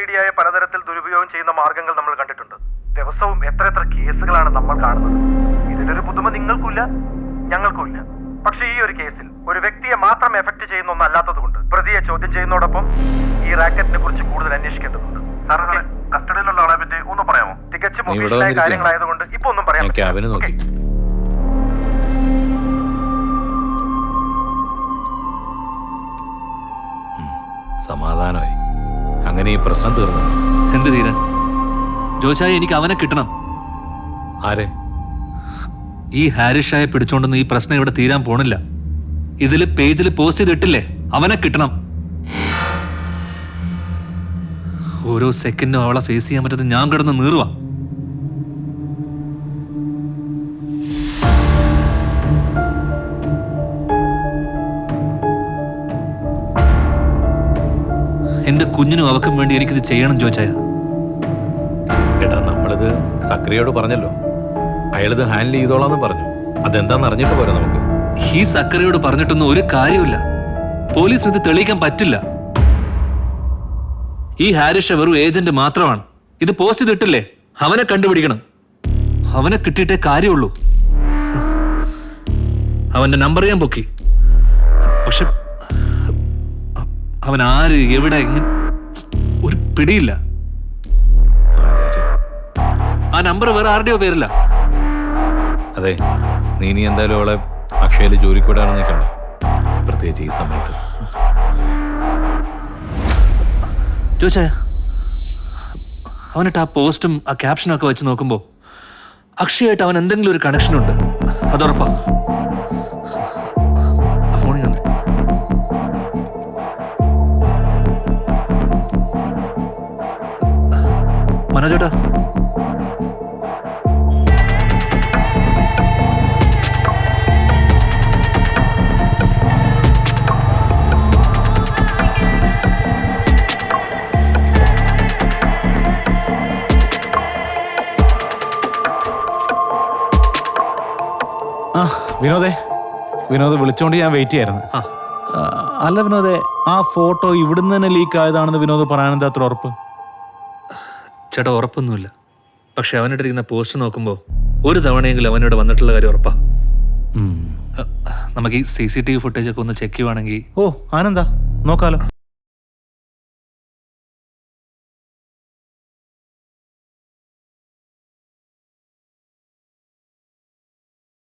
മീഡിയയെ പലതരത്തിൽ ദുരുപയോഗം ചെയ്യുന്ന മാർഗങ്ങൾ നമ്മൾ കണ്ടിട്ടുണ്ട്. ദിവസവും എത്ര കേസുകളാണ് നമ്മൾ കാണുന്നത്. ഇതിലൊരു പുതുമ നിങ്ങൾക്കില്ല, ഞങ്ങൾക്കുമില്ല. പക്ഷെ ഈ ഒരു കേസിൽ ഒരു വ്യക്തിയെ മാത്രം എഫക്ട് ചെയ്യുന്ന ഒന്നല്ലാത്തത് കൊണ്ട് പ്രതിയെ ചോദ്യം ചെയ്യുന്നതോടൊപ്പം ഈ റാക്കറ്റിനെ കുറിച്ച് കൂടുതൽ അന്വേഷിക്കേണ്ടതുണ്ട്. സാറിനെ കസ്റ്റഡിയിലുള്ള ആളെ പറ്റി ഒന്ന് പറയാമോ? തികച്ചും ഒഫീഷ്യലായ കാര്യങ്ങളായതുകൊണ്ട് ഇപ്പൊ ഒന്നും പറയാൻ പറ്റില്ല. സമാധാനമായി. അങ്ങനെ ഈ പ്രശ്നം തീർന്നു. എന്ത് തീരാൻ? ജോഷായി, എനിക്ക് അവനെ കിട്ടണം. ആരെ? ഈ ഹാരിഷായെ പിടിച്ചോണ്ടൊന്നും ഈ പ്രശ്നം ഇവിടെ തീരാൻ പോണില്ല. ഇതില് പേജിൽ പോസ്റ്റ് ചെയ്തിട്ടില്ലേ, അവനെ കിട്ടണം. ഓരോ സെക്കൻഡും അവളെ ഫേസ് ചെയ്യാൻ പറ്റാതെ ഞാൻ കിടന്ന് നീറുവാ. എന്റെ കുഞ്ഞിനും അവക്കും വേണ്ടി എനിക്കിത് ചെയ്യണം ജോച്ചായ. എടാ, നമ്മളിത് സക്രിയോട് പറഞ്ഞല്ലോ. അയാളിത് ഹാൻഡിൽ ചെയ്തോളാന്ന് പറഞ്ഞു. അതെന്താന്ന് അറിഞ്ഞിട്ട് പോരാ നമുക്ക്. ഈ സക്കറിയോട് പറഞ്ഞിട്ടൊന്നും ഒരു കാര്യമില്ല. പോലീസിന് ഇത് തെളിയിക്കാൻ പറ്റില്ല. ഈ ഹാരിഷ വെറും ഏജന്റ് മാത്രമാണ്. ഇത് പോസ്റ്റ് ചെയ്തിട്ടില്ലേ, അവനെ കണ്ടുപിടിക്കണം. അവനെ കിട്ടിയിട്ടേ കാര്യമുള്ളൂ. അവന്റെ നമ്പർ ഞാൻ പൊക്കി. പക്ഷെ അവൻ ആര്, എവിടെ, എങ്ങനെ ഒരു പിടിയില്ല. ആ നമ്പർ വേറെ ആരുടെയോ പേരില്ല. അതെ, നീ ഇനി എന്തായാലും അവളെ അക്ഷയയിൽ ജോലിക്ക് വിടാനും നിൽക്കണ്ട, പ്രത്യേകിച്ച് ഈ സമയത്ത്. ചോദിച്ചാ അവനിട്ട് ആ പോസ്റ്റും ആ ക്യാപ്ഷനും ഒക്കെ വെച്ച് നോക്കുമ്പോ അക്ഷയായിട്ട് അവൻ എന്തെങ്കിലും ഒരു കണക്ഷൻ ഉണ്ട്, അതുറപ്പാ. ഫോണിൽ തന്നെ മനോജേട്ടാ. വിനോദ് വിളിച്ചോണ്ട് ഞാൻ വെയിറ്റ് ചെയ്യായിരുന്നു. അല്ല വിനോദേ, ആ ഫോട്ടോ ഇവിടുന്ന് തന്നെ ലീക്ക് ആയതാണെന്ന് വിനോദ് പറയാനെന്താ അത്ര ഉറപ്പ്? ചേട്ടാ, ഉറപ്പൊന്നുമില്ല. പക്ഷെ അവനിട്ടിരിക്കുന്ന പോസ്റ്റ് നോക്കുമ്പോൾ ഒരു തവണയെങ്കിലും അവനോട് വന്നിട്ടുള്ള കാര്യം ഉറപ്പാ. നമുക്ക് ഈ CCTV ഫുട്ടേജ് ഒക്കെ ഒന്ന് ചെക്ക് ചെയ്യുവാണെങ്കിൽ. ഓ, ആനന്ദാ, നോക്കാലോ.